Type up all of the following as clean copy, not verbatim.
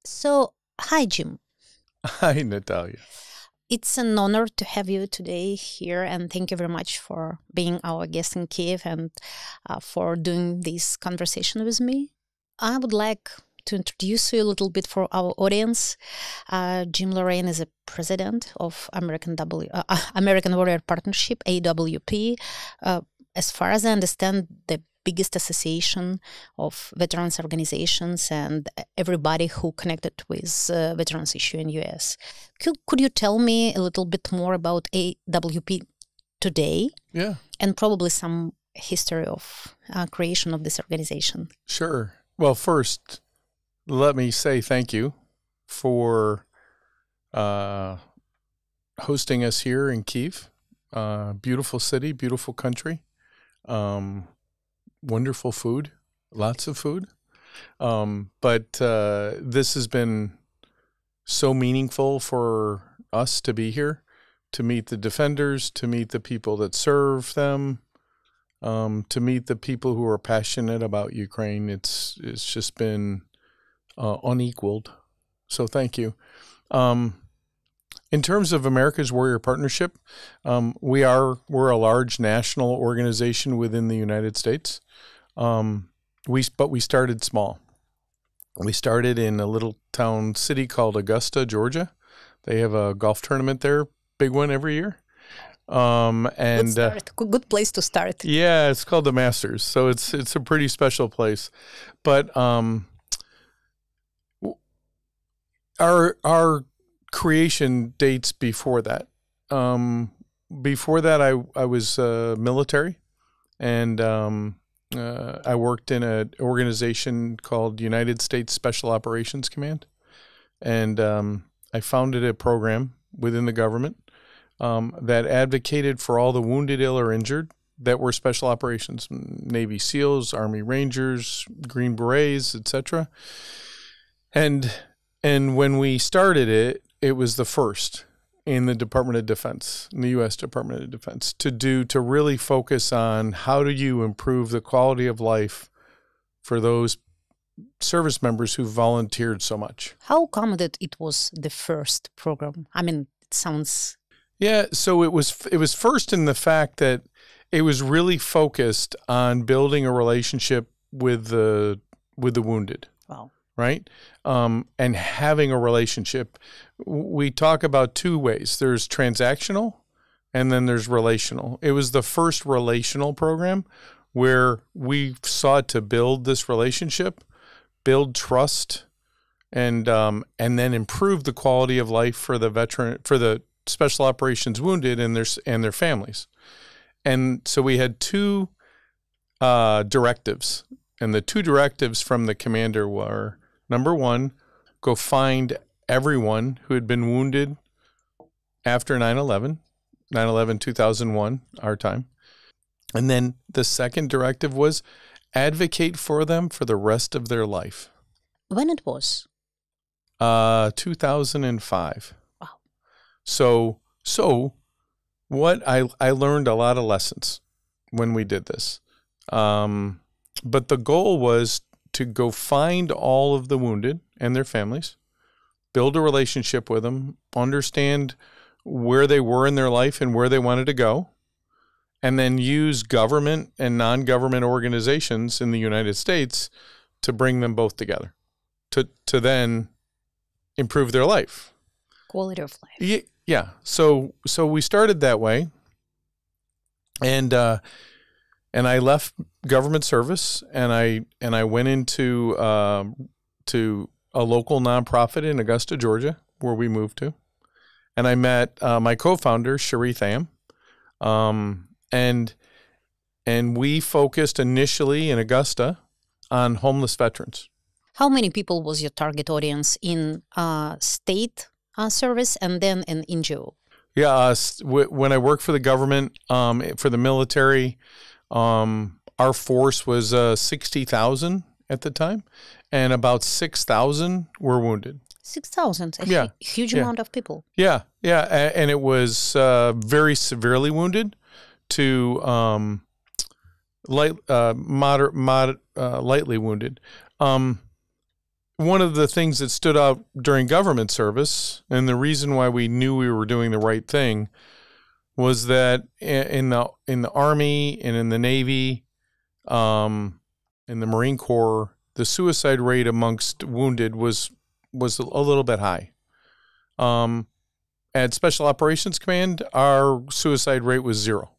So, hi, Jim. Hi, Natalia. It's an honor to have you today here, and thank you very much for being our guest in Kiev and for doing this conversation with me. I would like to introduce you a little bit for our audience. Jim Lorreyn is a president of American Warrior Partnership, AWP. As far as I understand, the biggest association of veterans organizations and everybody who connected with veterans issue in US. Could you tell me a little bit more about AWP today? Yeah. And probably some history of creation of this organization. Sure. Well, first, let me say thank you for hosting us here in Kyiv. Beautiful city, beautiful country. Wonderful food, lots of food. But this has been so meaningful for us to be here, to meet the defenders, to meet the people that serve them, to meet the people who are passionate about Ukraine. It's just been unequaled. So thank you. In terms of America's Warrior Partnership, we're a large national organization within the United States. But we started small. We started in a little town city called Augusta, Georgia. They have a golf tournament there, big one every year. Good place to start. Yeah, it's called the Masters, so it's a pretty special place. But our creation dates before that. Before that, I was military, and I worked in an organization called United States Special Operations Command, and I founded a program within the government that advocated for all the wounded, ill, or injured that were special operations, Navy SEALs, Army Rangers, Green Berets, etc. And when we started it, it was the first in the Department of Defense, in the U.S. Department of Defense, to really focus on how do you improve the quality of life for those service members who volunteered so much. How come that it was the first program? I mean, it sounds... Yeah, so it was first in the fact that it was really focused on building a relationship with the wounded. Wow. Right? And having a relationship. We talk about two ways. There's transactional and then there's relational. It was the first relational program where we sought to build this relationship, build trust, and then improve the quality of life for the special operations wounded and their families. And so we had two directives. And the two directives from the commander were, number one, go find everyone who had been wounded after 9/11, 2001, our time. And then the second directive was advocate for them for the rest of their life. When it was? 2005. Wow. So what I learned a lot of lessons when we did this. But the goal was to go find all of the wounded and their families, build a relationship with them, understand where they were in their life and where they wanted to go, and then use government and non-government organizations in the United States to bring them both together, to then improve their life. Quality of life. Yeah. So we started that way, and I left government service, and I went into to a local nonprofit in Augusta, Georgia, where we moved to, and I met my co-founder Sheree Tham, and we focused initially in Augusta on homeless veterans. How many people was your target audience in state service and then in NGO? Yeah, when I worked for the government, for the military. Our force was 60,000 at the time, and about 6,000 were wounded. 6,000, huge amount of people. Yeah, and it was very severely wounded to lightly wounded. one of the things that stood out during government service, and the reason why we knew we were doing the right thing, was that in the Army and in the Navy, in the Marine Corps, the suicide rate amongst wounded was a little bit high. At Special Operations Command, our suicide rate was zero.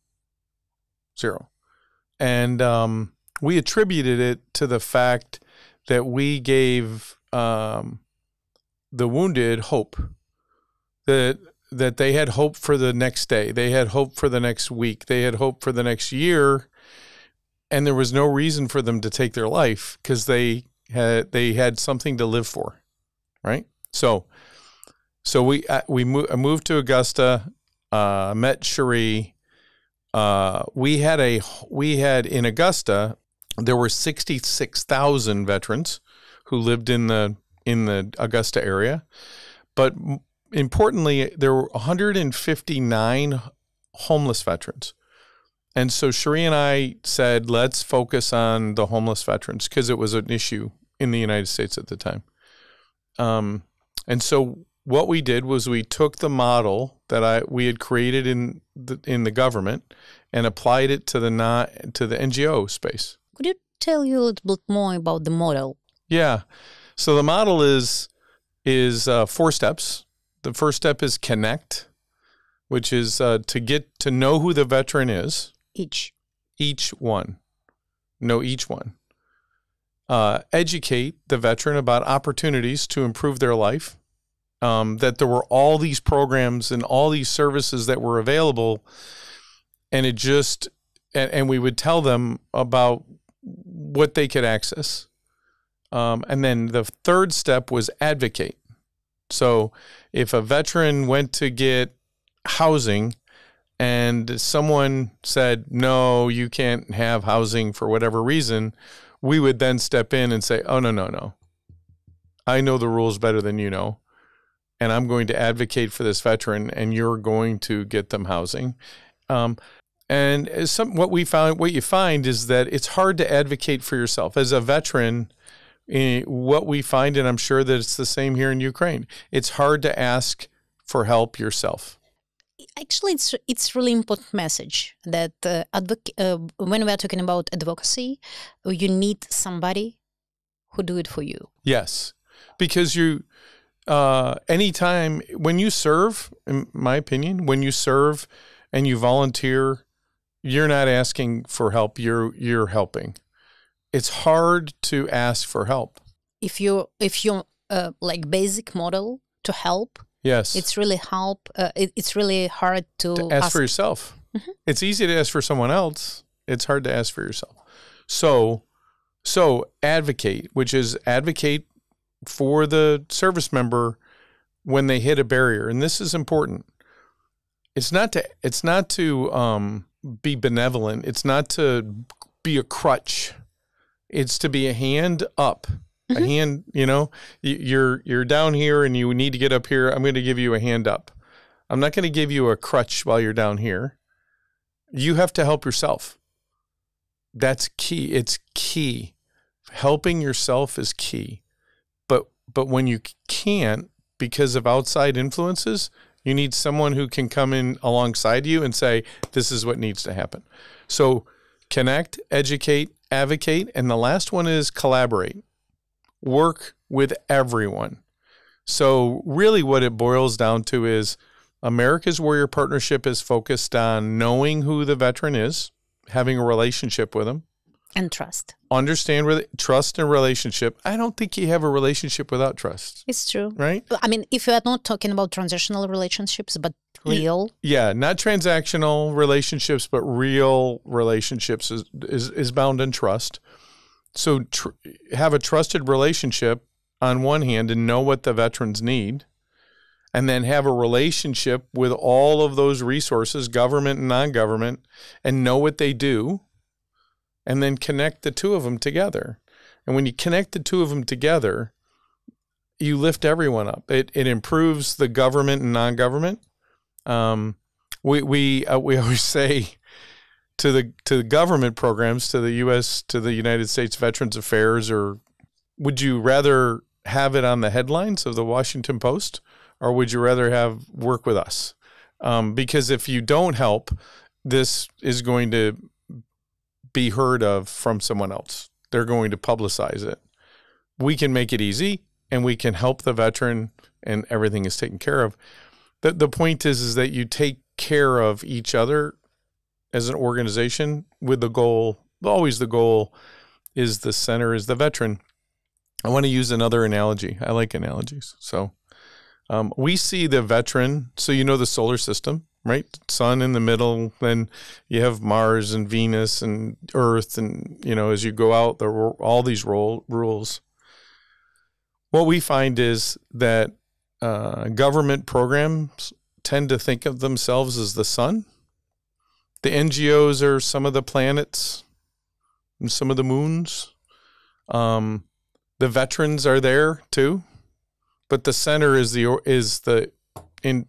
And we attributed it to the fact that we gave the wounded hope, that they had hope for the next day, they had hope for the next week, they had hope for the next year, and there was no reason for them to take their life because they had something to live for, right? So I moved to Augusta, met Cherie. We had in Augusta, there were 66,000 veterans who lived in the Augusta area, but importantly, there were 159 homeless veterans. And so Cherie and I said, let's focus on the homeless veterans because it was an issue in the United States at the time. And so what we did was we took the model that we had created in the government and applied it to the NGO space. Could you tell you a little bit more about the model? Yeah. So the model is 4 steps. The first step is connect, which is to get to know who the veteran is. Each one. Know each one. Educate the veteran about opportunities to improve their life. That there were all these programs and all these services that were available, and and we would tell them about what they could access. And then the third step was advocate. So if a veteran went to get housing and someone said, no, you can't have housing for whatever reason, we would then step in and say, oh, no. I know the rules better than you know. And I'm going to advocate for this veteran, and you're going to get them housing. And what you find is that it's hard to advocate for yourself. As a veteran, what we find, and I'm sure that it's the same here in Ukraine, it's hard to ask for help yourself. Actually, it's really important message that when we are talking about advocacy, you need somebody who do it for you. Yes, because anytime when you serve, in my opinion, when you serve and you volunteer, you're not asking for help. You're helping. It's hard to ask for help. If you like basic model to help. Yes, it's really it's really hard to ask for yourself. Mm-hmm. It's easy to ask for someone else. It's hard to ask for yourself. So advocate, which is advocate for the service member when they hit a barrier, and this is important. It's not to be benevolent. It's not to be a crutch. It's to be a hand up. Mm-hmm. A hand, you're down here and you need to get up here. I'm going to give you a hand up. I'm not going to give you a crutch while you're down here. You have to help yourself. That's key. It's key. Helping yourself is key. But when you can't, because of outside influences, you need someone who can come in alongside you and say, this is what needs to happen. So connect, educate, advocate, and the last one is collaborate. Work with everyone. So really what it boils down to is America's Warrior Partnership is focused on knowing who the veteran is, having a relationship with them. And trust. Understand trust and relationship. I don't think you have a relationship without trust. It's true. Right? I mean, if you are not talking about transactional relationships, but real. Yeah, not transactional relationships, but real relationships is bound in trust. So have a trusted relationship on one hand and know what the veterans need, and then have a relationship with all of those resources, government and non-government, and know what they do, and then connect the two of them together. And when you connect the two of them together, you lift everyone up. It improves the government and non-government. We always say to the government programs, to the U.S., to the United States Veterans Affairs, or would you rather have it on the headlines of the Washington Post, or would you rather work with us? Because if you don't help, this is going to be heard of from someone else. They're going to publicize it. We can make it easy, and we can help the veteran, and everything is taken care of. The point is that you take care of each other as an organization with the goal, always the goal is the center is the veteran. I want to use another analogy. I like analogies. So we see the veteran, so you know the solar system, right? Sun in the middle, then you have Mars and Venus and Earth, and, you know, as you go out, there are all these rules. What we find is that government programs tend to think of themselves as the sun. The NGOs are some of the planets and some of the moons. The veterans are there too, but the center and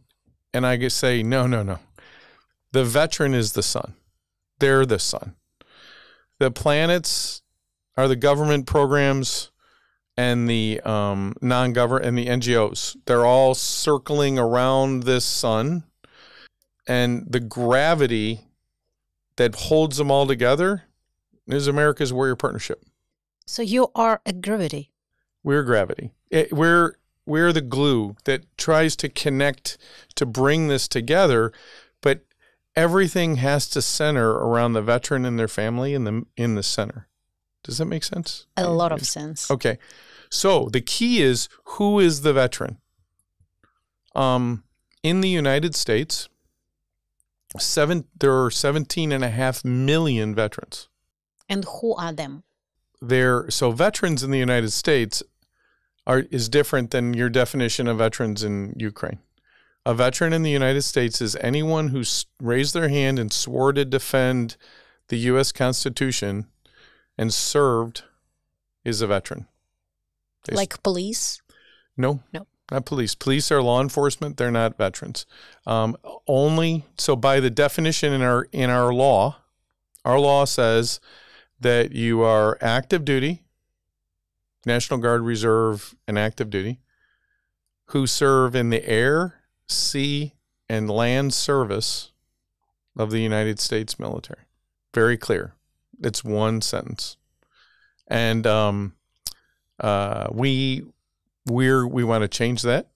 I say, no. The veteran is the sun. They're the sun. The planets are the government programs and the non-government and the NGOs. They're all circling around this sun, and the gravity that holds them all together is America's Warrior Partnership. So you are a gravity. We're gravity. We're the glue that tries to connect to bring this together, but everything has to center around the veteran and their family in the center. Does that make sense? A lot of sense. Okay. So the key is, who is the veteran? In the United States, there are 17.5 million veterans. And who are them? So veterans in the United States is different than your definition of veterans in Ukraine. A veteran in the United States is anyone who's raised their hand and swore to defend the U.S. Constitution and served is a veteran. Like police? No, not police. Police are law enforcement. They're not veterans. So by the definition in our law says that you are active duty, National Guard, Reserve, and active duty, who serve in the air, sea, and land service of the United States military. Very clear. It's one sentence. And we want to change that.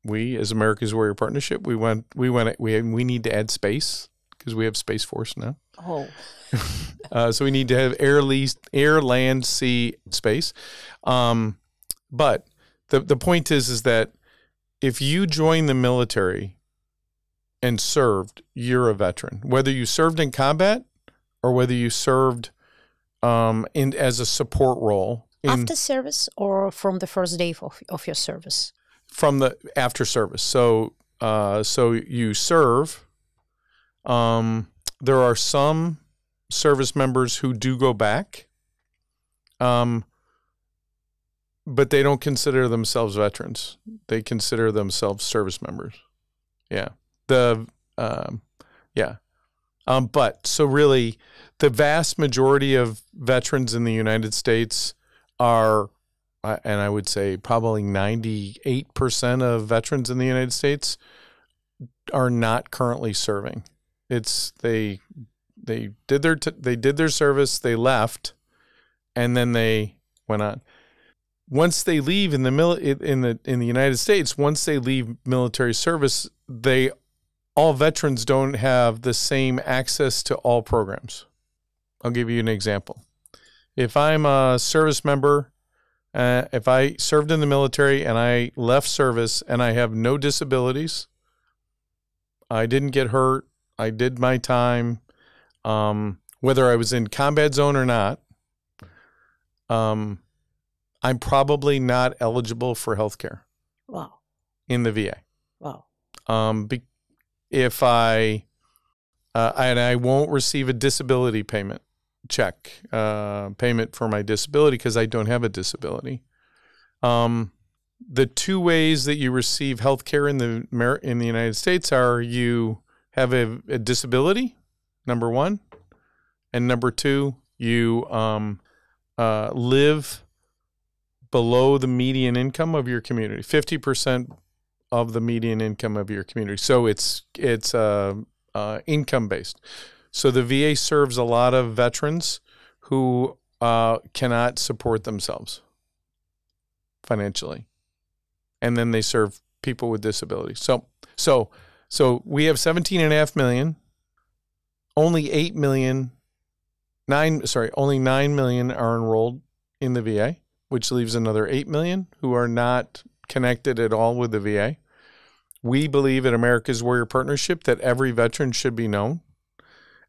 We, as America's Warrior Partnership, we need to add space because we have Space Force now. Oh. So we need to have air, land, sea, space. But the point is that if you join the military and served, you're a veteran. Whether you served in combat or whether you served as a support role. After service or from the first day of your service? From the after service. So you serve. There are some service members who do go back, but they don't consider themselves veterans. They consider themselves service members. Yeah. But so really, the vast majority of veterans in the United States are, and I would say probably 98% of veterans in the United States are not currently serving. They did their service, they left, and then they went on. Once they leave in the United States, once they leave military service, all veterans don't have the same access to all programs. I'll give you an example. If I'm a service member, if I served in the military and I left service and I have no disabilities, I didn't get hurt, I did my time, whether I was in combat zone or not, I'm probably not eligible for health care. Wow. In the VA. Wow. If I won't receive a disability payment payment for my disability because I don't have a disability. The two ways that you receive health care in the United States are you have a disability, number one, and number two, you live below the median income of your community, 50% of the median income of your community. So it's income based. So the VA serves a lot of veterans who cannot support themselves financially, and then they serve people with disabilities. So we have 17.5 million. Only 9 million are enrolled in the VA, which leaves another 8 million who are not connected at all with the VA. We believe at America's Warrior Partnership that every veteran should be known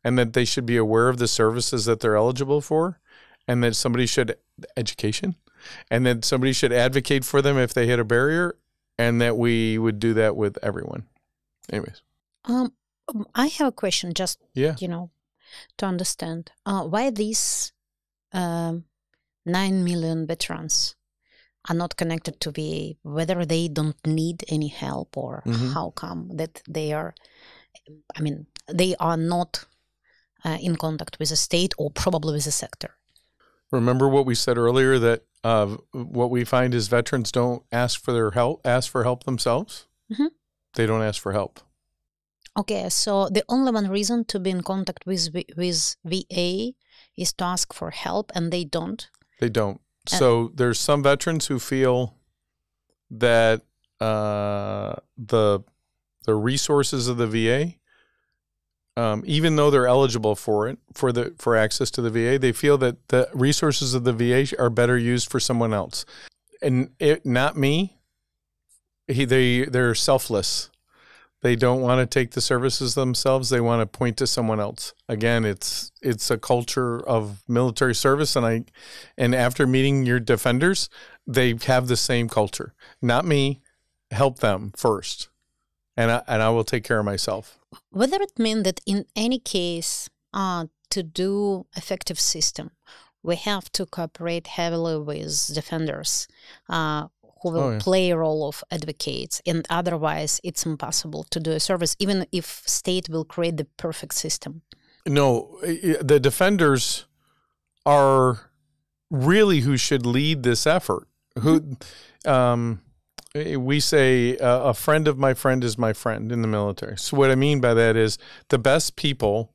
and that they should be aware of the services that they're eligible for, and that somebody should advocate for them if they hit a barrier, and that we would do that with everyone. Anyways. I have a question, just, to understand. Why these 9 million veterans are not connected to VA, whether they don't need any help, or how come that they are not in contact with the state or probably with the sector? Remember what we said earlier, that what we find is veterans don't ask for help themselves. Mm-hmm. They don't ask for help. Okay, so the only one reason to be in contact with VA is to ask for help, and they don't? They don't. So there's some veterans who feel that the resources of the VA, even though they're eligible for access to the VA, they feel that the resources of the VA are better used for someone else, and not me. They're selfless. They don't want to take the services themselves. They want to point to someone else. Again, it's a culture of military service, and after meeting your defenders, they have the same culture. Not me. Help them first, and I will take care of myself. Whether it means that in any case, to do effective system, we have to cooperate heavily with defenders, who will play a role of advocates, and otherwise it's impossible to do a service, even if state will create the perfect system. No, the defenders are really who should lead this effort. We say a friend of my friend is my friend in the military. So what I mean by that is the best people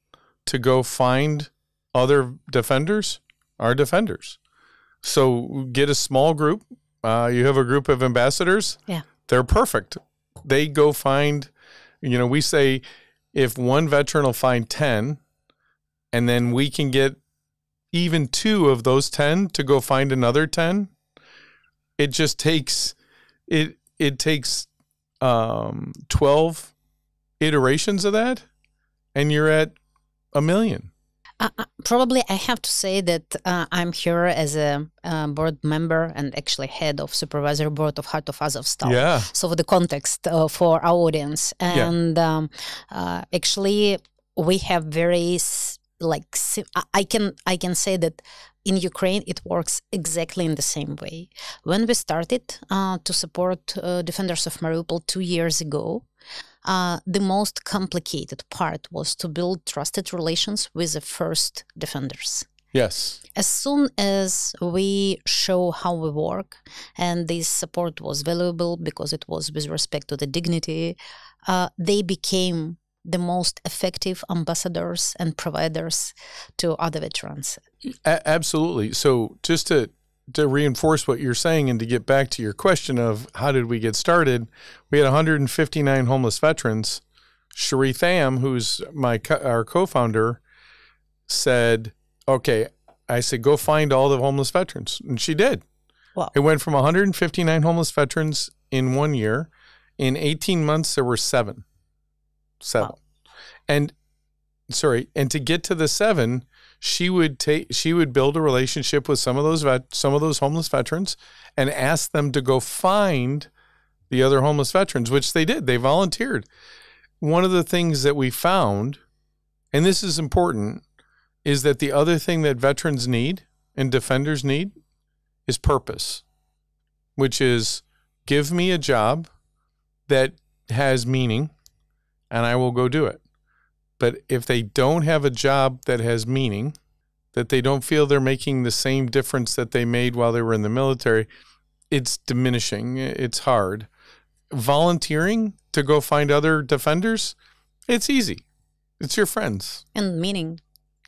to go find other defenders are defenders. So get a small group. You have a group of ambassadors. Yeah. They're perfect. They go find, we say if one veteran will find 10, and then we can get even 2 of those 10 to go find another 10. It just takes, it takes 12 iterations of that, and you're at 1 million. Probably I have to say that I'm here as a board member and actually head of supervisory board of Heart of Azovstal. Yeah. So for the context for our audience. And actually we have very, I can say that in Ukraine it works exactly in the same way. When we started to support defenders of Mariupol 2 years ago, the most complicated part was to build trusted relations with the first defenders. Yes. As soon as we show how we work, and this support was valuable because it was with respect to the dignity, they became the most effective ambassadors and providers to other veterans. Absolutely. So just to reinforce what you're saying and to get back to your question of how did we get started, we had 159 homeless veterans. Cherie Tham, who's our co-founder, said, okay, I said, go find all the homeless veterans. And she did. Wow. It went from 159 homeless veterans in 1 year. In 18 months, there were 7. Wow. And to get to the 7, she would build a relationship with some of those homeless veterans and ask them to go find the other homeless veterans, which they did. They volunteered. One of the things that we found, and this is important, is that the other thing that veterans need and defenders need is purpose, which is give me a job that has meaning and I will go do it. But if they don't have a job that has meaning, that they don't feel they're making the same difference that they made while they were in the military, it's diminishing. It's hard. Volunteering to go find other defenders, it's easy. It's your friends. And meaning.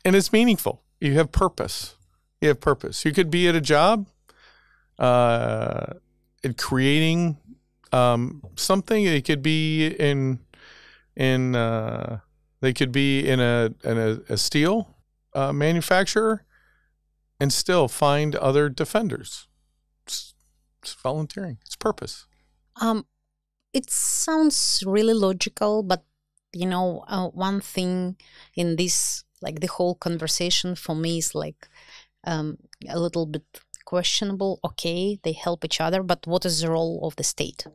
And it's meaningful. You have purpose. You have purpose. You could be at a job, creating something. It could be they could be in a steel manufacturer, and still find other defenders. It's volunteering. It's purpose. It sounds really logical, but one thing in this, like the whole conversation for me is like a little bit questionable. Okay, they help each other, but what is the role of the state?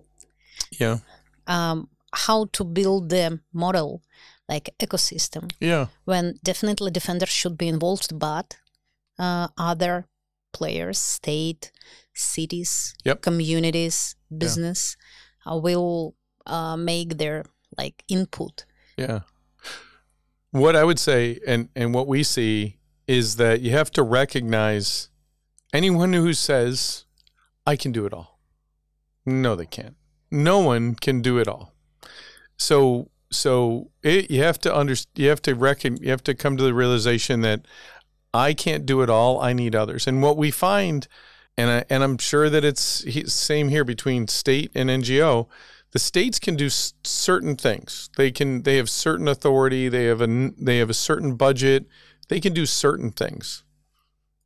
Yeah. How to build the model, like ecosystem. Yeah. When definitely defenders should be involved, but other players, state, cities, communities, business will make their like input. Yeah. What I would say and what we see is that you have to recognize anyone who says, I can do it all. No, they can't. No one can do it all. So you have to come to the realization that I can't do it all. I need others. And what we find, and I'm sure that it's same here between state and NGO. The states can do certain things. They have certain authority. They have a certain budget. They can do certain things,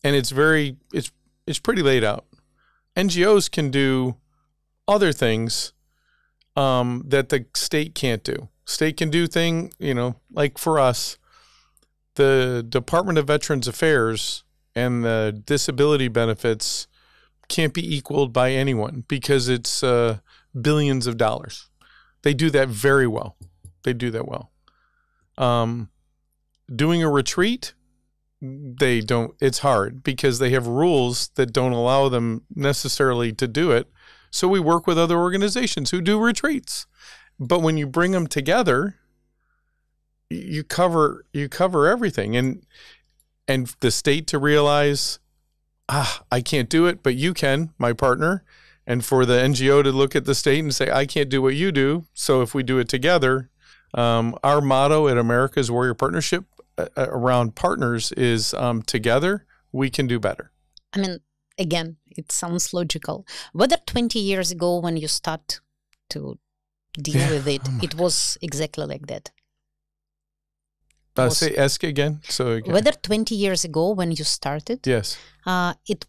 and it's pretty laid out. NGOs can do other things that the state can't do. State can do like for us, the Department of Veterans Affairs and the disability benefits can't be equaled by anyone because it's billions of dollars. They do that very well. They do that well. Doing a retreat, they don't. It's hard because they have rules that don't allow them necessarily to do it. So we work with other organizations who do retreats. But when you bring them together, you cover everything. And the state to realize, I can't do it, but you can, my partner. And for the NGO to look at the state and say, I can't do what you do. So if we do it together, our motto at America's Warrior Partnership around partners is together, we can do better. I mean, again, it sounds logical. Whether 20 years ago when you start to deal with it, it was exactly like that. Ask again. Whether 20 years ago when you started, yes, it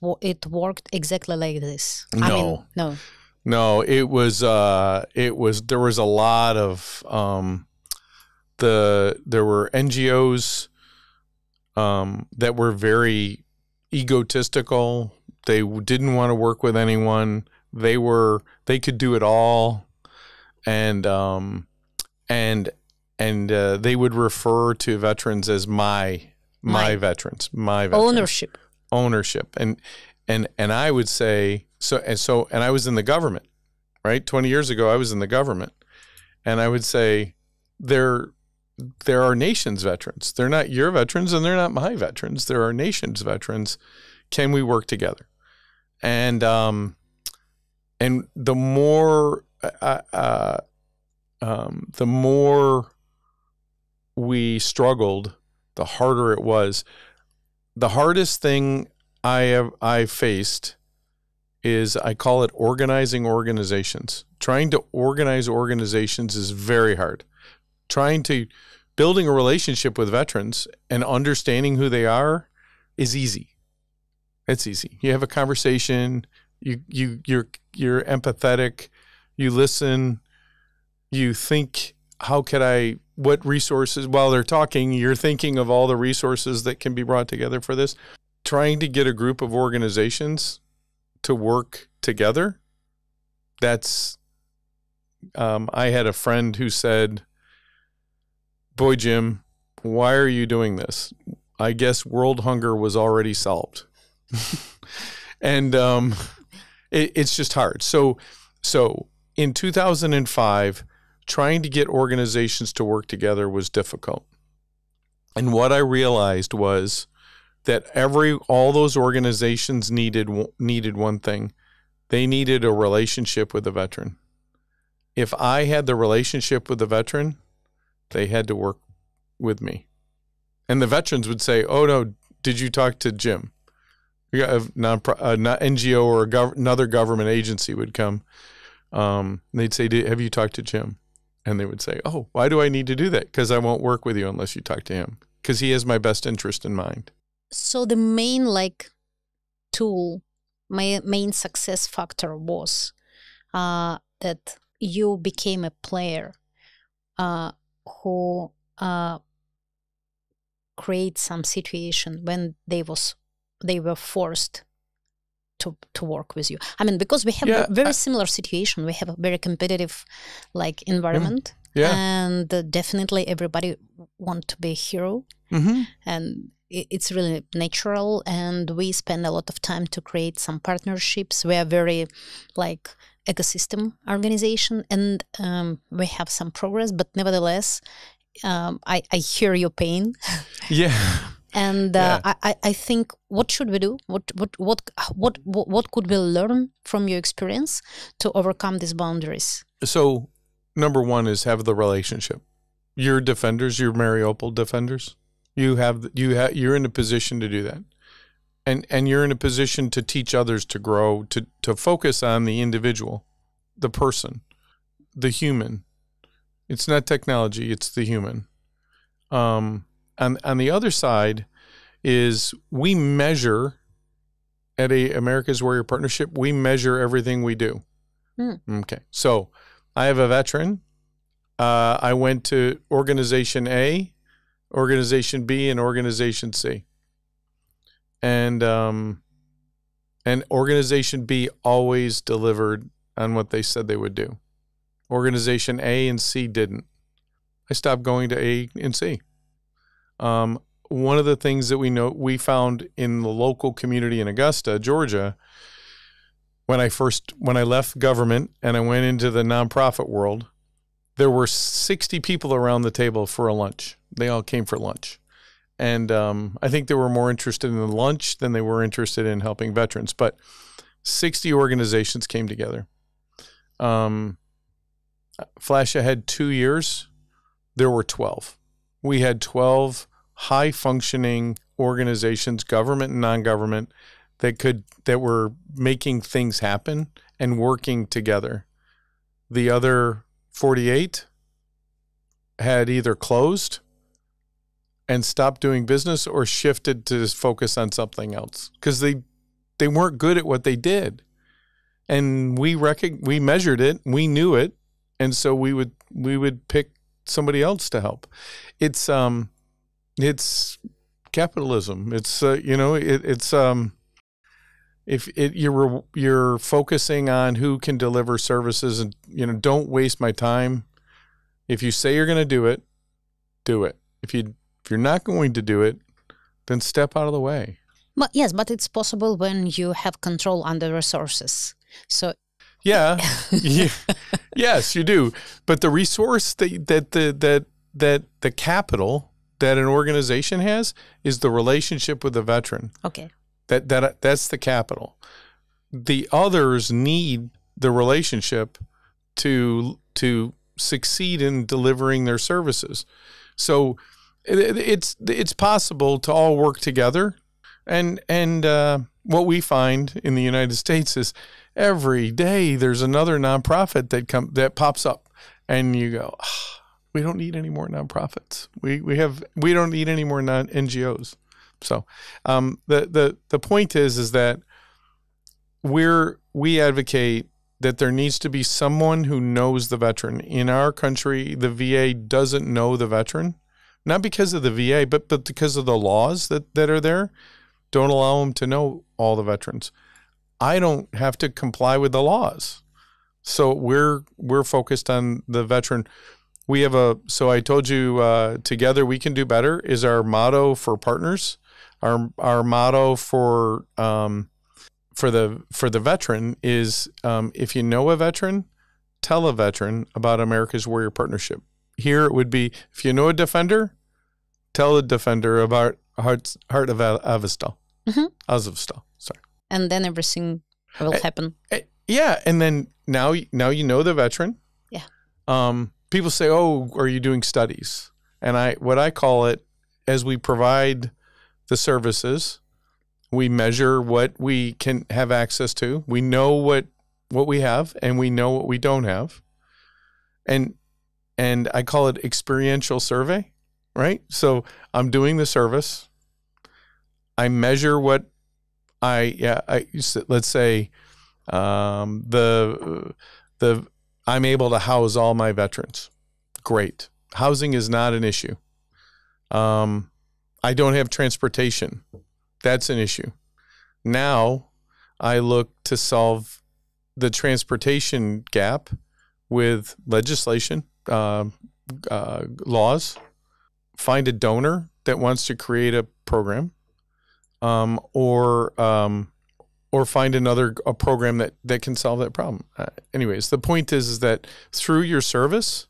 worked exactly like this. No. I mean, no. No, it was there was a lot of there were NGOs that were very egotistical. They didn't want to work with anyone. They could do it all, and they would refer to veterans as my veterans. Ownership. And I would say, and I was in the government, right? 20 years ago, I was in the government, and I would say, there are nation's veterans. They're not your veterans, and they're not my veterans. There are nation's veterans. Can we work together? And the more we struggled, the harder it was. The hardest thing I faced is, I call it organizing organizations. Trying to organize organizations is very hard. Building a relationship with veterans and understanding who they are is easy. It's easy. You have a conversation, you're empathetic, you listen, you think, what resources, while they're talking, you're thinking of all the resources that can be brought together for this. Trying to get a group of organizations to work together, that's, I had a friend who said, boy, Jim, why are you doing this? I guess world hunger was already solved. And it's just hard. So in 2005, trying to get organizations to work together was difficult. And what I realized was that all those organizations needed one thing. They needed a relationship with the veteran. If I had the relationship with the veteran, they had to work with me. And the veterans would say, oh, no, did you talk to Jim? You got an NGO or another government agency would come. They'd say, have you talked to Jim? And they would say, oh, why do I need to do that? Because I won't work with you unless you talk to him. Because he has my best interest in mind. So the main tool, my main success factor was that you became a player who create some situation when they were forced to work with you. I mean, because we have a very similar situation. We have a very competitive environment. Yeah. And definitely everybody want to be a hero. Mm-hmm. And it's really natural. And we spend a lot of time to create some partnerships. We are very ecosystem organization, and we have some progress, but nevertheless, I hear your pain. Yeah. And I think, what should we do? What could we learn from your experience to overcome these boundaries? So, number one is have the relationship. You're defenders. You're Mariupol defenders. You're in a position to do that, and you're in a position to teach others to grow, to focus on the individual, the person, the human. It's not technology. It's the human. On the other side is we measure at America's Warrior Partnership, we measure everything we do. Okay. So I have a veteran. I went to Organization A, Organization B, and Organization C. And Organization B always delivered on what they said they would do. Organization A and C didn't. I stopped going to A and C. One of the things that we found in the local community in Augusta, Georgia, when I left government and I went into the nonprofit world, there were 60 people around the table for a lunch. They all came for lunch. And I think they were more interested in the lunch than they were interested in helping veterans. But 60 organizations came together. Flash ahead 2 years, there were 12. We had 12 high-functioning organizations, government and non-government, that were making things happen and working together. The other 48 had either closed and stopped doing business or shifted to just focus on something else because they weren't good at what they did. And we measured it, we knew it, and so we would pick somebody else to help. It's capitalism. If you're focusing on who can deliver services, and don't waste my time. If you say you're going to do it, do it. If you're not going to do it, then step out of the way. But yes, but it's possible when you have control on the resources. So yeah. Yes, you do. But the resource that the capital that an organization has is the relationship with the veteran. Okay. That's the capital. The others need the relationship to succeed in delivering their services. So it's possible to all work together. And what we find in the United States is every day there's another nonprofit that pops up, and you go, we don't need any more nonprofits. We don't need any more NGOs. So the point is that we advocate that there needs to be someone who knows the veteran. In our country, the VA doesn't know the veteran, not because of the VA, but because of the laws that are there, don't allow them to know all the veterans. I don't have to comply with the laws. So we're focused on the veteran. We have so I told you, together we can do better is our motto for partners. Our motto for the veteran is, if you know a veteran, tell a veteran about America's Warrior Partnership. Here it would be, if you know a defender, tell a defender about Heart of Azovstal. Mm-hmm. Azovstal, sorry. And then everything will happen. Yeah. And then now you know the veteran. Yeah. People say, "Oh, are you doing studies?" And what I call it, as we provide the services, we measure what we can have access to. We know what we have, and we know what we don't have. And I call it experiential survey, right? So I'm doing the service. I measure what let's say I'm able to house all my veterans. Great. Housing is not an issue. I don't have transportation. That's an issue. Now I look to solve the transportation gap with legislation, laws, find a donor that wants to create a program, or find a program that can solve that problem. Anyways, the point is that through your service,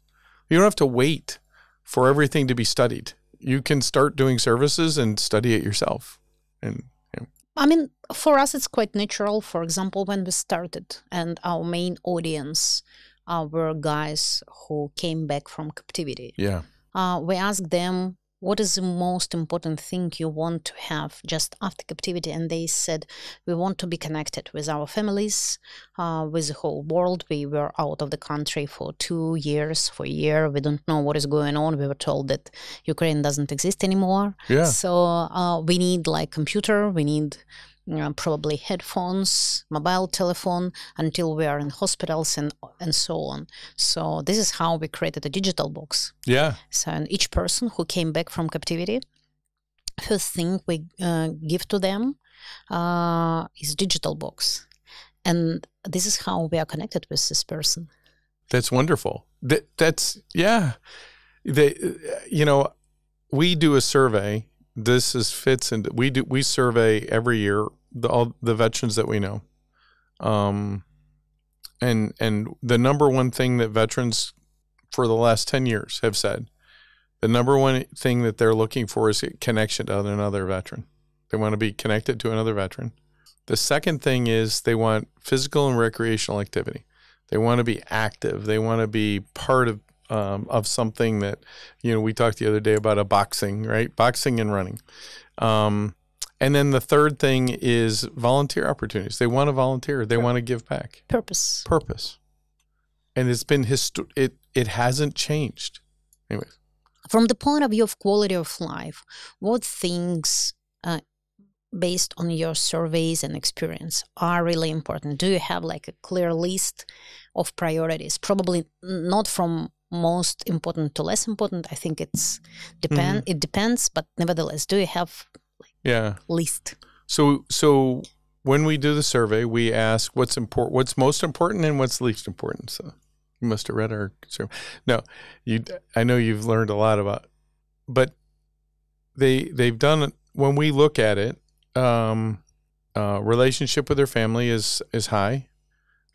you don't have to wait for everything to be studied. You can start doing services and study it yourself. And I mean, for us, it's quite natural. For example, when we started, and our main audience were guys who came back from captivity. Yeah. We asked them, what is the most important thing you want to have just after captivity? And they said, we want to be connected with our families, with the whole world. We were out of the country for 2 years, for a year. We don't know what is going on. We were told that Ukraine doesn't exist anymore. Yeah. So we need like computer, we need probably headphones, mobile telephone, until we are in hospitals and so on. So this is how we created a digital box. Yeah. So and each person who came back from captivity, first thing we give to them is digital box. And this is how we are connected with this person. That's wonderful. That's, yeah. We do a survey. We survey every year all the veterans that we know. And the number one thing that veterans for the last 10 years have said, the number one thing that they're looking for is a connection to another veteran. They want to be connected to another veteran. The second thing is they want physical and recreational activity. They want to be active. They want to be part of something that, we talked the other day about a boxing, right? Boxing and running. And then the third thing is volunteer opportunities. They want to volunteer. They want to give back. Purpose. And it's been it hasn't changed. Anyways. From the point of view of quality of life, what things based on your surveys and experience are really important? Do you have like a clear list of priorities? Probably not from most important to less important. I think it depends, but nevertheless, do you have list? So when we do the survey, we ask what's most important and what's least important. So you must have read our survey. No, I know you've learned a lot about, but they've done, when we look at it, relationship with their family is high.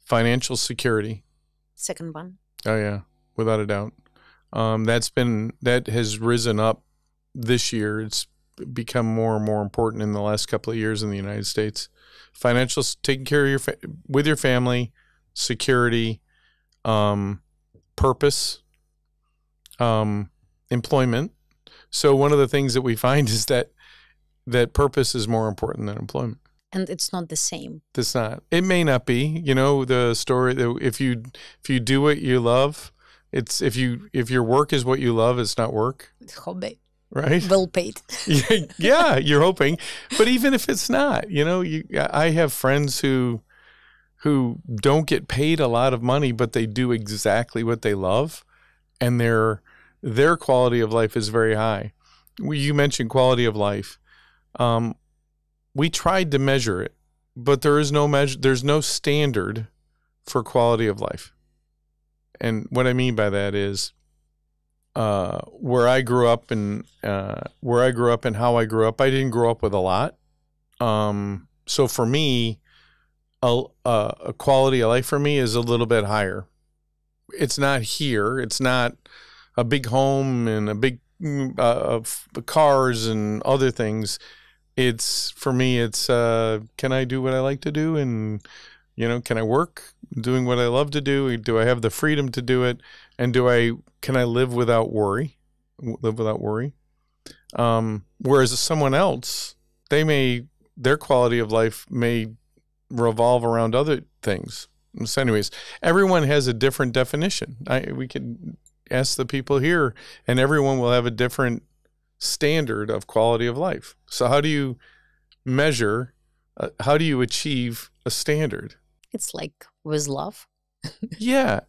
Financial security. Second one. Oh yeah, without a doubt. That has risen up this year. It's become more and more important in the last couple of years in the United States. Financial, taking care of with your family, security, purpose, employment. So one of the things that we find is that purpose is more important than employment. And it's not the same. It's not. It may not be. The story that if you do what you love, it's if your work is what you love, it's not work. It's hobby. Right? Well paid. Yeah, you're hoping. But even if it's not, I have friends who don't get paid a lot of money, but they do exactly what they love, and their quality of life is very high. You mentioned quality of life. We tried to measure it, but there is no measure. There's no standard for quality of life. And what I mean by that is, where I grew up and how I grew up, I didn't grow up with a lot. So for me, a quality of life for me is a little bit higher. It's not here. It's not a big home and a big cars and other things. For me, it's can I do what I like to do and Can I work doing what I love to do? Do I have the freedom to do it? And can I live without worry? Whereas someone else, their quality of life may revolve around other things. So anyways, everyone has a different definition. We could ask the people here, and everyone will have a different standard of quality of life. So how do you measure, how do you achieve a standard? It's like with love. Yeah.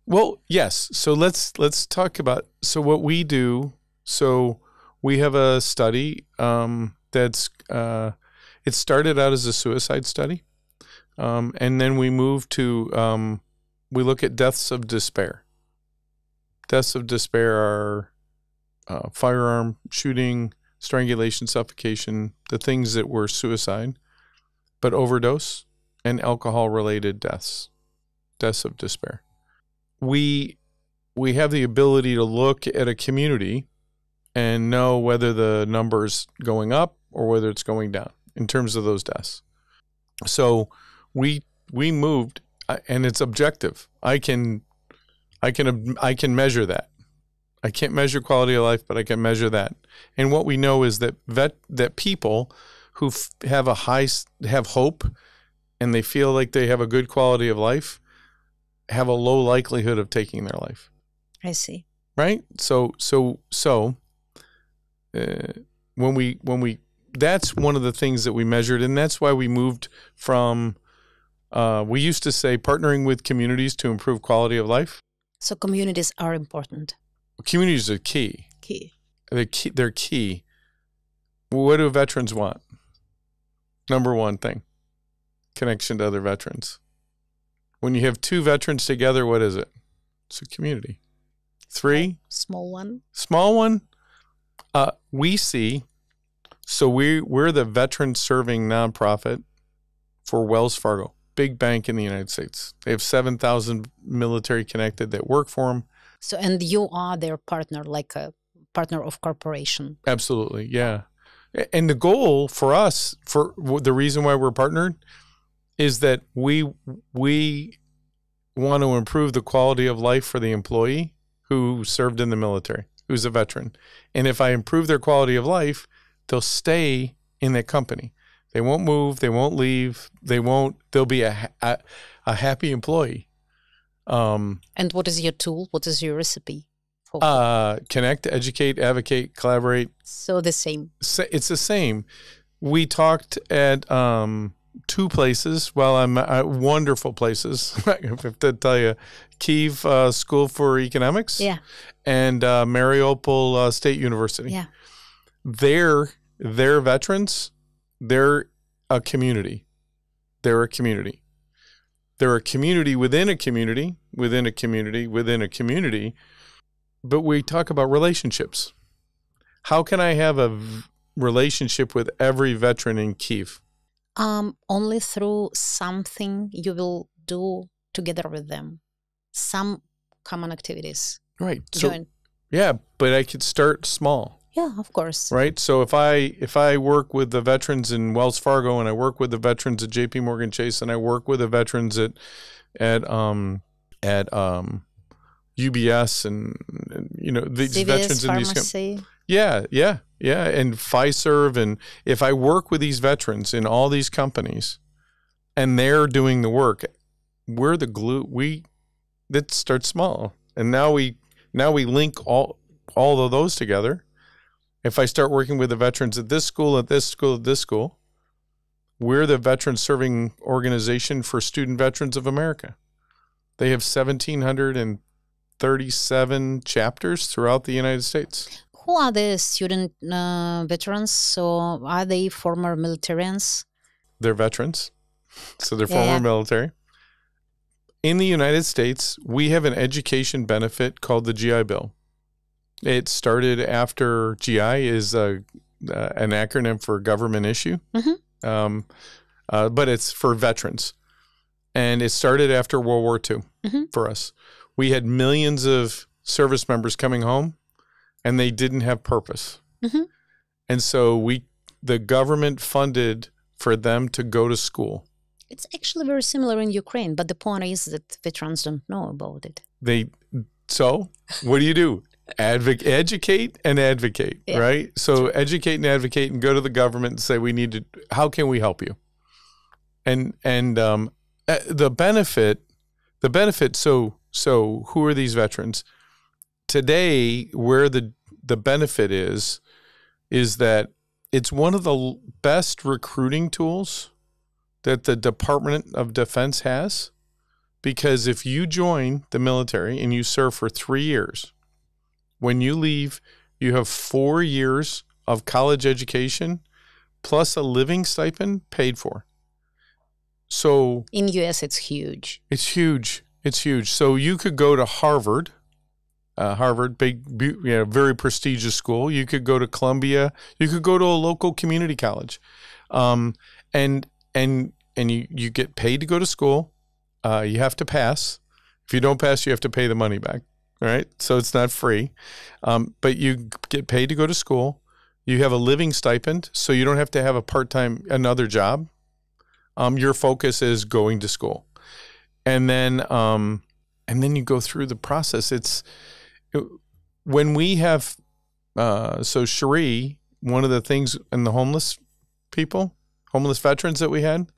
Well, yes. So let's talk about, so what we do. So we have a study that's, it started out as a suicide study. And then we moved to, we look at deaths of despair. Deaths of despair are firearm shooting, strangulation, suffocation, the things that were suicide, but overdose and alcohol-related deaths of despair. We have the ability to look at a community and know whether the number's going up or whether it's going down in terms of those deaths. So we moved, and it's objective. I can measure that. I can't measure quality of life, but I can measure that. And what we know is that people who have hope and they feel like they have a good quality of life have a low likelihood of taking their life. I see. Right? So when we that's one of the things that we measured, and that's why we moved from we used to say partnering with communities to improve quality of life. So communities are important. Communities are key. They're key. What do veterans want? Number one thing, connection to other veterans. When you have two veterans together, what is it? It's a community. Three? Small one. We see, so we're the veteran serving nonprofit for Wells Fargo, big bank in the United States. They have 7,000 military connected that work for them. So, and you are their partner, like a partner of corporation. Absolutely, yeah. And the goal for us, for the reason why we're partnered, is that we want to improve the quality of life for the employee who served in the military, who's a veteran. And if I improve their quality of life, they'll stay in that company. They won't move. They won't leave. They'll be a happy employee. And what is your tool? What is your recipe? Connect, educate, advocate, collaborate. So the same. It's the same. We talked at two places. Well, I'm wonderful places. I have to tell you, Kiev School for Economics. Yeah. And Mariupol State University. Yeah. They're veterans. They're a community. They're a community. They're a community within a community, within a community, within a community. But we talk about relationships. How can I have a relationship with every veteran in Kiev? Only through something you will do together with them. Some common activities. Right. So, yeah, but I could start small. Yeah, of course. Right. So if I work with the veterans in Wells Fargo, and I work with the veterans at JP Morgan Chase, and I work with the veterans at UBS, and these CVS, veterans in pharmacy. these. Yeah, and Fiserv, and if I work with these veterans in all these companies, and they're doing the work, we're the glue. That starts small, and now we link all of those together. If I start working with the veterans at this school, at this school, at this school, we're the veteran serving organization for Student Veterans of America. They have 1,737 chapters throughout the United States. Who are the student veterans? So are they former militarians? They're veterans. So they're former military. In the United States, we have an education benefit called the GI Bill. It started after GI is an acronym for government issue, but it's for veterans. And it started after World War II for us. We had millions of service members coming home, and they didn't have purpose. And so the government funded for them to go to school. It's actually very similar in Ukraine, but the point is that veterans don't know about it. So what do? Educate and advocate, right? So educate and advocate and go to the government and say, how can we help you? And the benefit, so who are these veterans? Today, where the benefit is that it's one of the best recruiting tools that the Department of Defense has, because if you join the military and you serve for 3 years, when you leave, you have 4 years of college education plus a living stipend paid for. So in US, it's huge. It's huge. So you could go to Harvard, big, very prestigious school. You could go to Columbia. You could go to a local community college, and you get paid to go to school. You have to pass. If you don't pass, you have to pay the money back. Right? So it's not free, but you get paid to go to school. You have a living stipend, so you don't have to have another job. Your focus is going to school, and then you go through the process. When we have, so Cherie, one of the things in the homeless veterans that we had,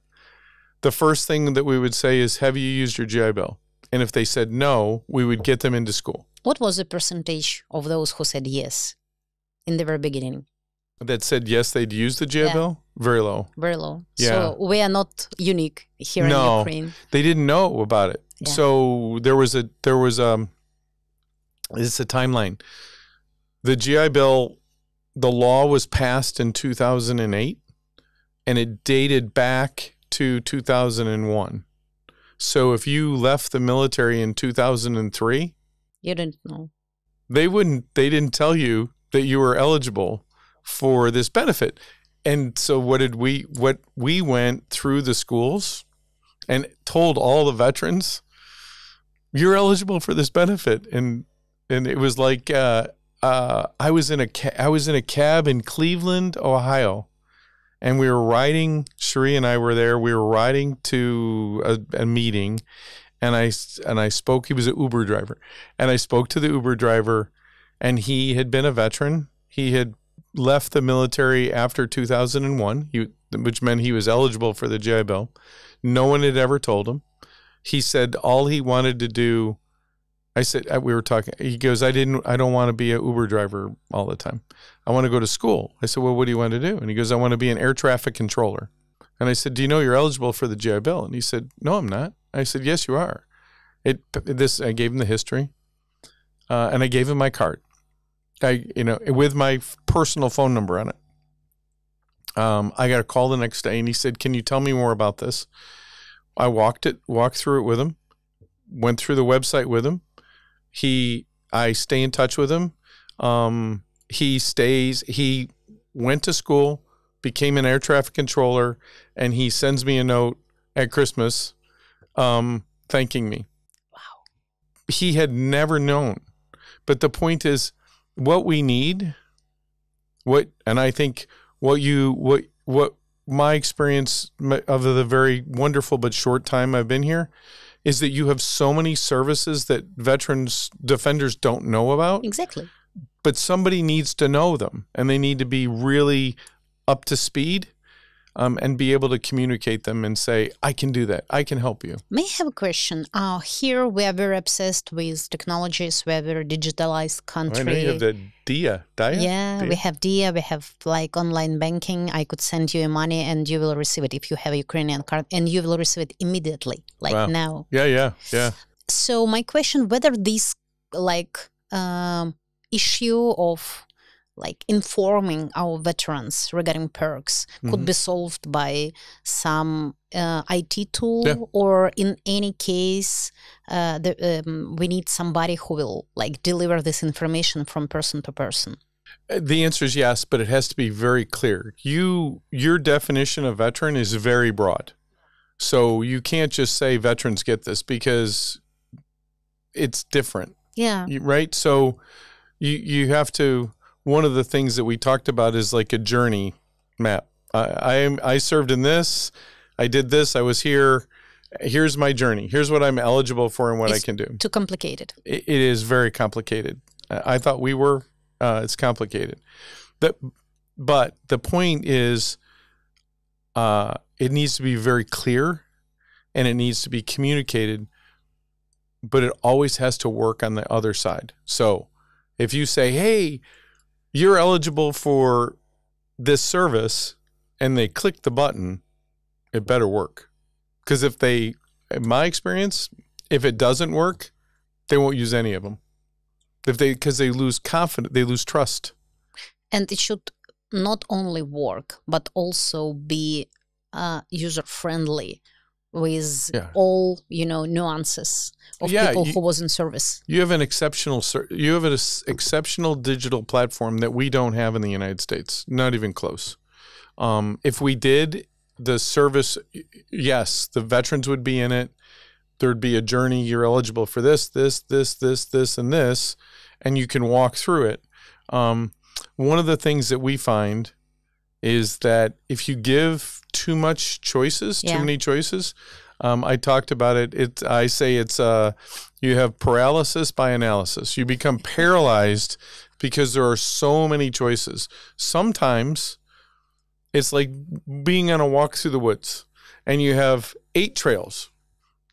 the first thing that we would say is, have you used your GI Bill? And if they said no, we would get them into school. What was the percentage of those who said yes in the very beginning? That said yes, they'd use the GI Bill? Very low. Very low. Yeah. So we are not unique here in Ukraine. They didn't know about it. Yeah. So there was it's a timeline. The GI Bill, the law was passed in 2008, and it dated back to 2001. So if you left the military in 2003, you didn't know. They didn't tell you that you were eligible for this benefit. And so what we went through the schools and told all the veterans, you're eligible for this benefit. And it was like, I was in a cab in Cleveland, Ohio. And we were riding, Cherie and I were there, we were riding to a meeting, and I spoke, he was an Uber driver, and I spoke to the Uber driver, and he had been a veteran. He had left the military after 2001, which meant he was eligible for the GI Bill. No one had ever told him. He said all he wanted to do, I said, we were talking, he goes, I don't want to be an Uber driver all the time. I want to go to school. I said, well, what do you want to do? And he goes, I want to be an air traffic controller. And I said, do you know you're eligible for the GI Bill? And he said, no, I'm not. I said, yes, you are. I gave him the history, and I gave him my card. With my personal phone number on it. I got a call the next day, and he said, can you tell me more about this? I walked through it with him, went through the website with him. I stay in touch with him. He went to school, became an air traffic controller, and he sends me a note at Christmas, thanking me. Wow. He had never known. But the point is, what we need, and I think what my experience of the very wonderful but short time I've been here is that you have so many services that defenders don't know about. Exactly. But somebody needs to know them, and they need to be really up to speed, and be able to communicate them and say, I can do that. I can help you. May I have a question? Here we are very obsessed with technologies. We are a very digitalized country. I know you have the DIA. Yeah, we have DIA. We have like online banking. I could send you money and you will receive it if you have a Ukrainian card, and you will receive it immediately, like now. Yeah. So my question, whether this issue of informing our veterans regarding perks could be solved by some IT tool, or in any case, we need somebody who will deliver this information from person to person. The answer is yes, but it has to be very clear. Your definition of veteran is very broad. So you can't just say veterans get this, because it's different. Yeah. Right? So you have to... One of the things that we talked about is like a journey map. I served in this. I did this. I was here. Here's my journey. Here's what I'm eligible for and what I can do. Too complicated. It is very complicated. I thought we were. It's complicated. But the point is, it needs to be very clear, and it needs to be communicated. But it always has to work on the other side. So, if you say, "Hey, you're eligible for this service," and they click the button, it better work. Because in my experience, if it doesn't work, they won't use any of them. Because they lose confidence, they lose trust. And it should not only work, but also be user-friendly with all, nuances of people who was in service. You have an exceptional digital platform that we don't have in the United States. Not even close. If we did, the service, yes, the veterans would be in it. There'd be a journey. You're eligible for this, and this, and you can walk through it. One of the things that we find is that if you give too much choices, too many choices, I talked about it. I say it's you have paralysis by analysis. You become paralyzed because there are so many choices. Sometimes it's like being on a walk through the woods, and you have 8 trails,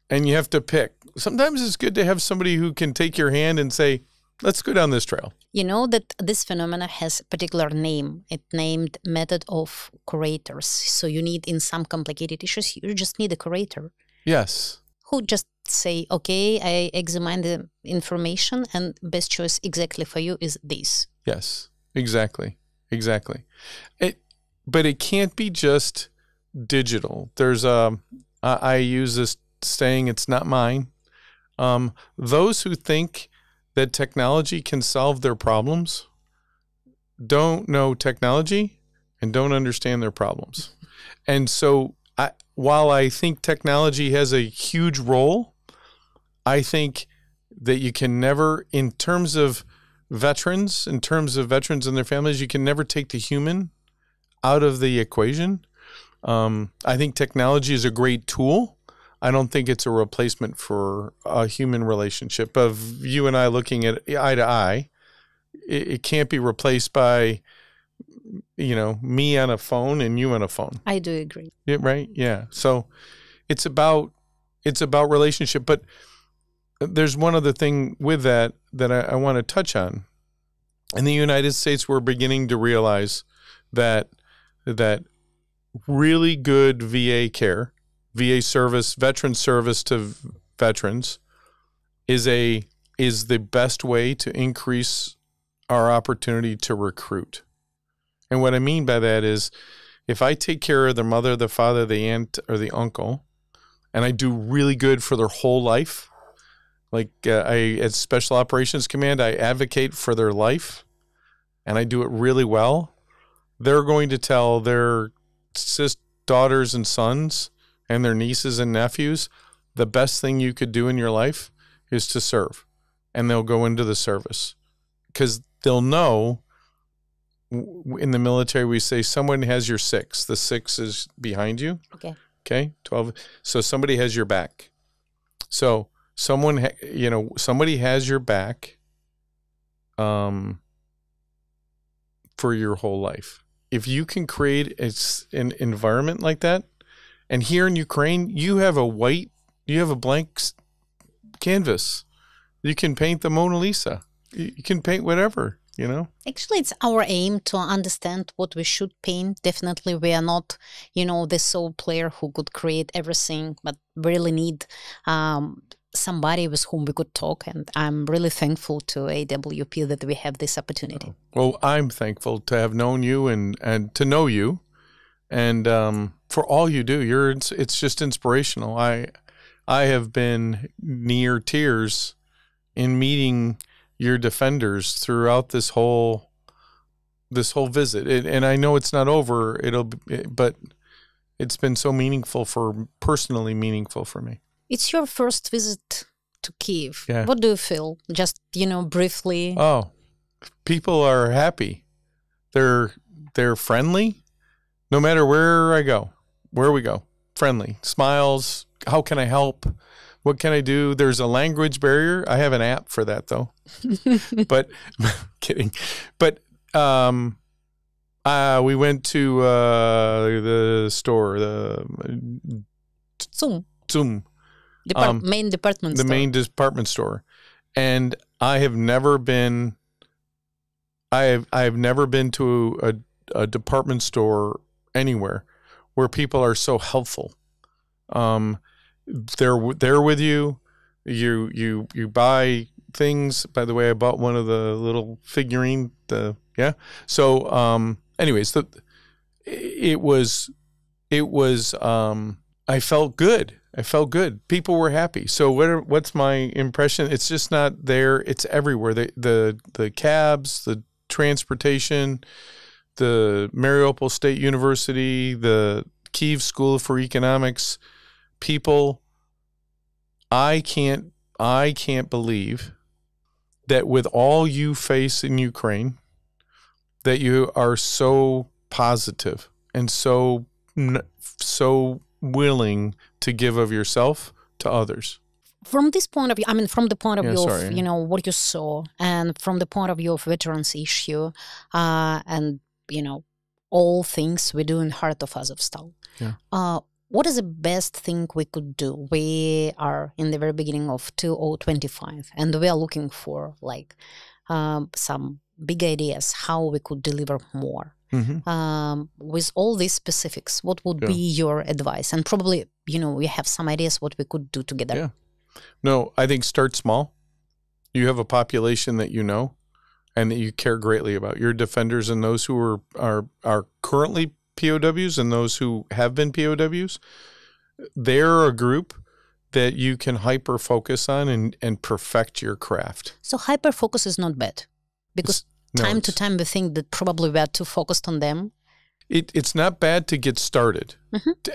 and you have to pick. Sometimes it's good to have somebody who can take your hand and say, let's go down this trail. You know that this phenomena has a particular name. It's named method of curators. So you need, in some complicated issues, you just need a curator. Yes. Who just say, okay, I examine the information, and best choice exactly for you is this. Yes, exactly. But it can't be just digital. There's I use this saying, it's not mine. Those who think that technology can solve their problems don't know technology and don't understand their problems. And so while I think technology has a huge role, I think that you can never, in terms of veterans and their families, you can never take the human out of the equation. I think technology is a great tool. I don't think it's a replacement for a human relationship of you and I looking at eye to eye. It can't be replaced by, me on a phone and you on a phone. I do agree. Yeah, right? Yeah. So it's about relationship. But there's one other thing with that I want to touch on. In the United States, we're beginning to realize that really good VA care, VA service, veteran service to veterans is the best way to increase our opportunity to recruit. And what I mean by that is, if I take care of the mother, the father, the aunt, or the uncle, and I do really good for their whole life, like at Special Operations Command, I advocate for their life, and I do it really well, they're going to tell their daughters and sons and their nieces and nephews, the best thing you could do in your life is to serve. And they'll go into the service because they'll know. In the military, we say someone has your 6. The 6 is behind you. Okay. 12. So somebody has your back. So somebody has your back for your whole life. If you can create an environment like that, and here in Ukraine, you have a blank canvas. You can paint the Mona Lisa. You can paint whatever, Actually, it's our aim to understand what we should paint. Definitely, we are not, the sole player who could create everything, but really need somebody with whom we could talk. And I'm really thankful to AWP that we have this opportunity. Well, I'm thankful to have known you and to know you, and for all you do. It's just inspirational. I have been near tears in meeting your defenders throughout this whole visit, and I know it's not over. But it's been so personally meaningful for me. It's your first visit to Kyiv. Yeah. What do you feel? Just briefly. Oh, people are happy. They're friendly. No matter where we go, friendly. Smiles. How can I help? What can I do? There's a language barrier. I have an app for that though. But kidding. But we went to the store, the Zum. Main department store. The main department store. And I have never been to a department store anywhere where people are so helpful. They're there with you. You buy things. By the way, I bought one of the little figurine. So, anyways, it was. I felt good. People were happy. So what's my impression? It's just not there. It's everywhere. The cabs, the transportation, the Mariupol State University, the Kyiv School for Economics. People, I can't believe that with all you face in Ukraine, that you are so positive and so willing to give of yourself to others. From this point of view, from the point of view of, what you saw, and from the point of view of veterans issue, and, all things we do in Heart of Azovstal. Yeah. What is the best thing we could do? We are in the very beginning of 2025, and we are looking for some big ideas how we could deliver more. Mm-hmm. With all these specifics, what would be your advice? And probably, we have some ideas what we could do together. Yeah. No, I think start small. You have a population that you know and that you care greatly about. Your defenders and those who are currently POWs and those who have been POWs, they're a group that you can hyper-focus on and perfect your craft. So hyper-focus is not bad because time to time we think that probably we are too focused on them. It's not bad to get started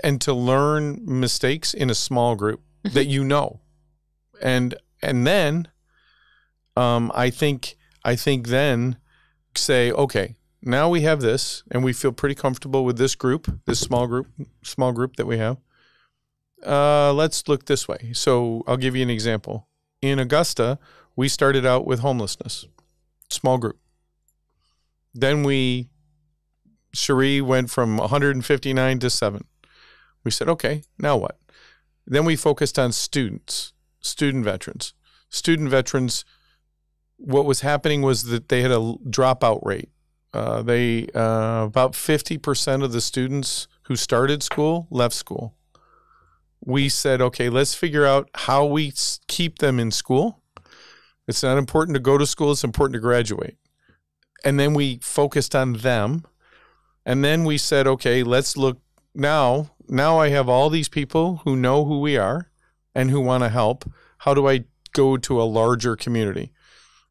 and to learn mistakes in a small group that you know. And then I think then say, okay, now we have this and we feel pretty comfortable with this group, this small group that we have. Let's look this way. So I'll give you an example. In Augusta, we started out with homelessness, small group. Then Cherie went from 159 to 7. We said, okay, now what? Then we focused on student veterans. Student veterans, what was happening was that they had a dropout rate. About 50% of the students who started school left school. We said, okay, let's figure out how we keep them in school. It's not important to go to school, it's important to graduate. And then we focused on them. And then we said, okay, let's look now I have all these people who know who we are and who want to help. How do I go to a larger community?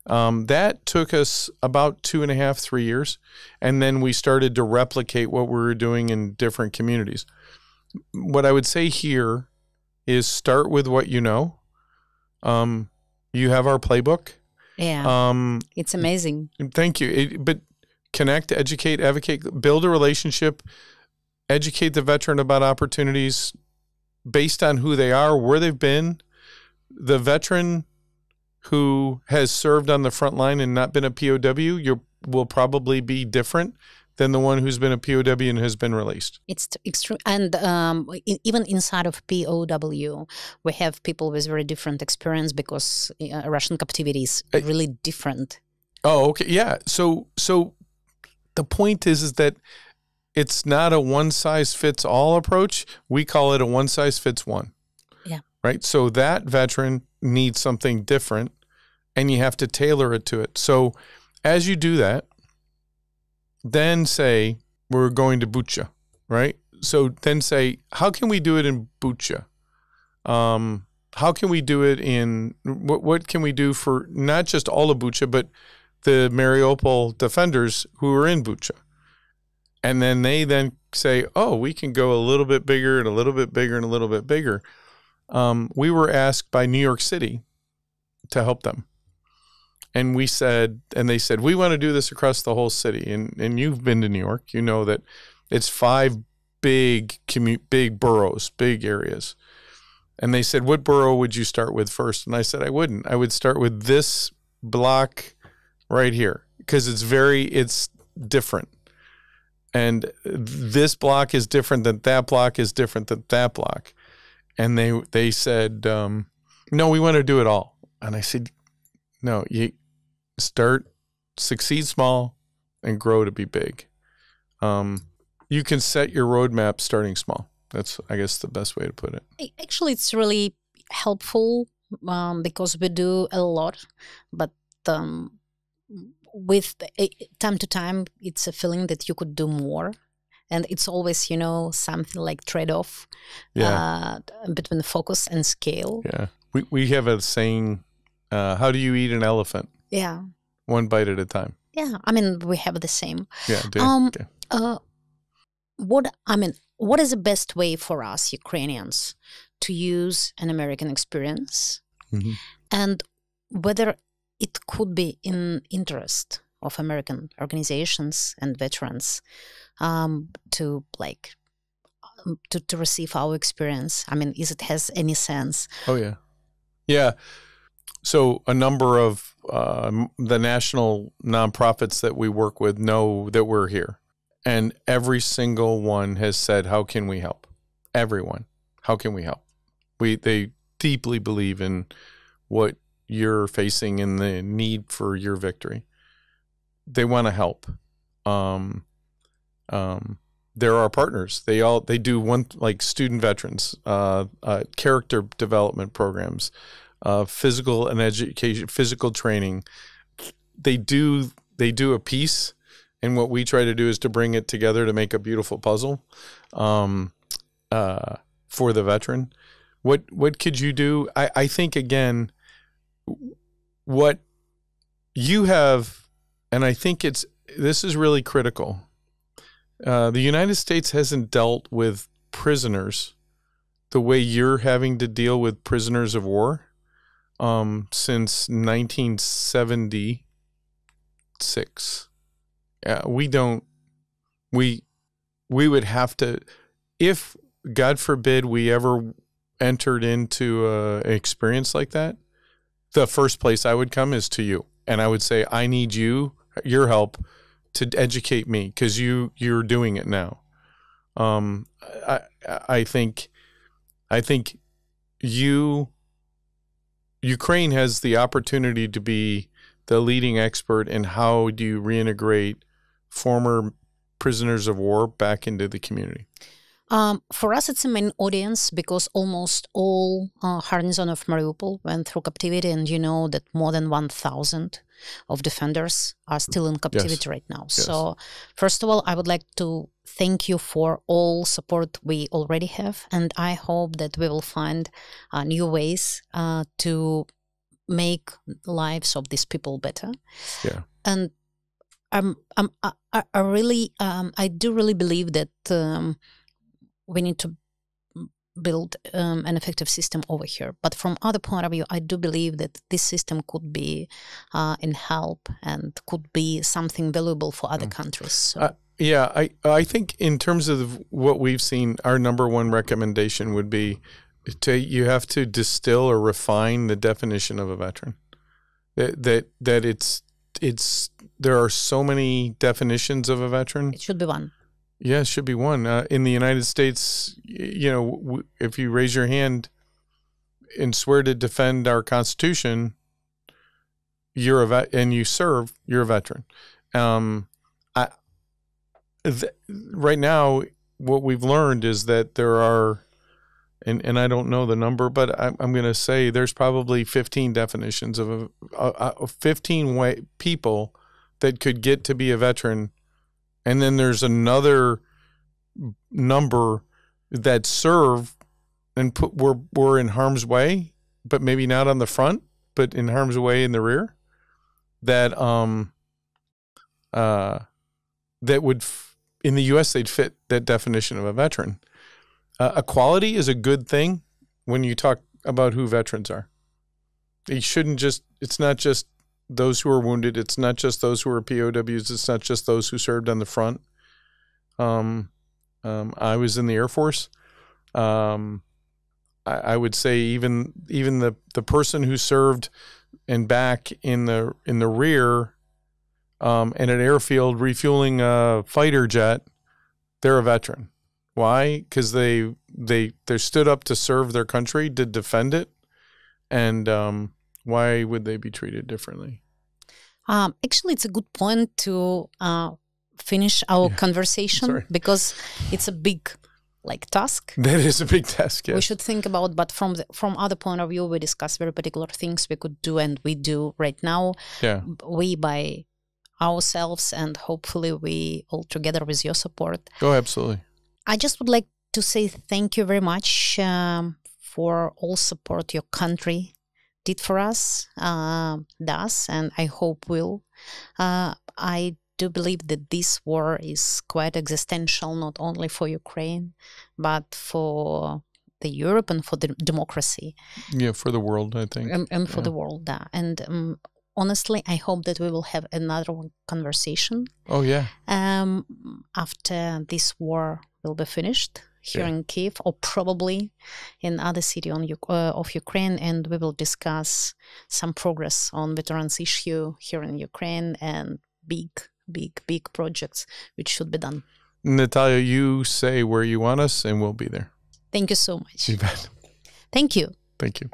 That took us about 2.5, 3 years. And then we started to replicate what we were doing in different communities. What I would say here is start with what you know. You have our playbook. Yeah, it's amazing. Thank you. But connect, educate, advocate, build a relationship, educate the veteran about opportunities based on who they are, where they've been. The veteran who has served on the front line and not been a POW, will probably be different than the one who's been a POW and has been released. It's extreme. And even inside of POW, we have people with very different experience because Russian captivity is really different. Oh, okay. Yeah. So the point is that it's not a one-size-fits-all approach. We call it a one-size-fits-one. Yeah. Right? So that veteran needs something different, and you have to tailor it to it. So as you do that, then say, we're going to Bucha, right? So then say, how can we do it in Bucha? How can we do it in, what can we do for not just all of Bucha, but the Mariupol defenders who are in Bucha? And then they then say, oh, we can go a little bit bigger and a little bit bigger and a little bit bigger. We were asked by New York City to help them. And they said, we want to do this across the whole city. And you've been to New York. You know that it's 5 big boroughs, big areas. And they said, what borough would you start with first? And I said, I wouldn't. I would start with this block right here because it's different. And this block is different than that block is different than that block. And they said, no, we want to do it all. And I said, no, you succeed small and grow to be big. You can set your roadmap starting small. That's, I guess, the best way to put it. Actually, it's really helpful because we do a lot, but with time to time, it's a feeling that you could do more. And it's always, something like trade-off between focus and scale. Yeah. We have a saying, how do you eat an elephant? Yeah. One bite at a time. Yeah. I mean, we have the same. Yeah. Okay. What is the best way for us Ukrainians to use an American experience, mm-hmm. and whether it could be in interest of American organizations and veterans to receive our experience? I mean, is it has any sense? Oh yeah, yeah. So a number of the national nonprofits that we work with know that we're here. And every single one has said, how can we help? Everyone, how can we help? They deeply believe in what you're facing and the need for your victory. They want to help. They're our partners. They do one, like student veterans, character development programs, physical and education, physical training. They do a piece. And what we try to do is to bring it together to make a beautiful puzzle for the veteran. What could you do? I think, again, what you have, and I think this is really critical. The United States hasn't dealt with prisoners the way you're having to deal with prisoners of war since 1976. We would have to, if God forbid we ever entered into an experience like that, the first place I would come is to you. And I would say, I need your help to educate me because you're doing it now. I think Ukraine has the opportunity to be the leading expert in how do you reintegrate former prisoners of war back into the community. For us, it's a main audience because almost all Harnison of Mariupol went through captivity, and you know that more than 1,000 of defenders are still in captivity right now. Yes. So, first of all, I would like to thank you for all support we already have, and I hope that we will find new ways to make lives of these people better. Yeah. And I do really believe that we need to build an effective system over here. But from other point of view, I do believe that this system could be in help and could be something valuable for other countries. So. I think in terms of what we've seen, our number one recommendation would be you have to distill or refine the definition of a veteran. That it's there are so many definitions of a veteran. It should be one. Yeah, it should be one. In the United States, if you raise your hand and swear to defend our Constitution, you're a vet, and you serve, you're a veteran. Right now, what we've learned is that there are, and I don't know the number, but I'm going to say there's probably 15 definitions of 15 people that could get to be a veteran. And then there's another number that serve and were in harm's way, but maybe not on the front, but in harm's way in the rear. That that would in the U.S. they'd fit that definition of a veteran. Equality is a good thing when you talk about who veterans are. They shouldn't just. It's not just those who are wounded. It's not just those who are POWs. It's not just those who served on the front. I was in the Air Force. I would say even the person who served and back in the rear in an airfield refueling a fighter jet, they're a veteran. Why? Because they stood up to serve their country, to defend it, and why would they be treated differently? Actually, it's a good point to finish our conversation because it's a big task. That is a big task, yes. We should think about, but from other point of view, we discuss very particular things we could do and we do right now. Yeah. We by ourselves and hopefully we all together with your support. Oh, absolutely. I just would like to say thank you very much for all support your country did for us, does, and I hope will. I do believe that this war is quite existential, not only for Ukraine, but for the Europe and for the democracy. Yeah, for the world, I think. And for the world, yeah. And honestly, I hope that we will have another conversation. Oh, yeah. After this war will be finished here in Kiev, or probably in other city of Ukraine, and we will discuss some progress on veterans issue here in Ukraine and big projects which should be done. Natalia, you say where you want us and we'll be there. Thank you so much. You bet. Thank you. Thank you.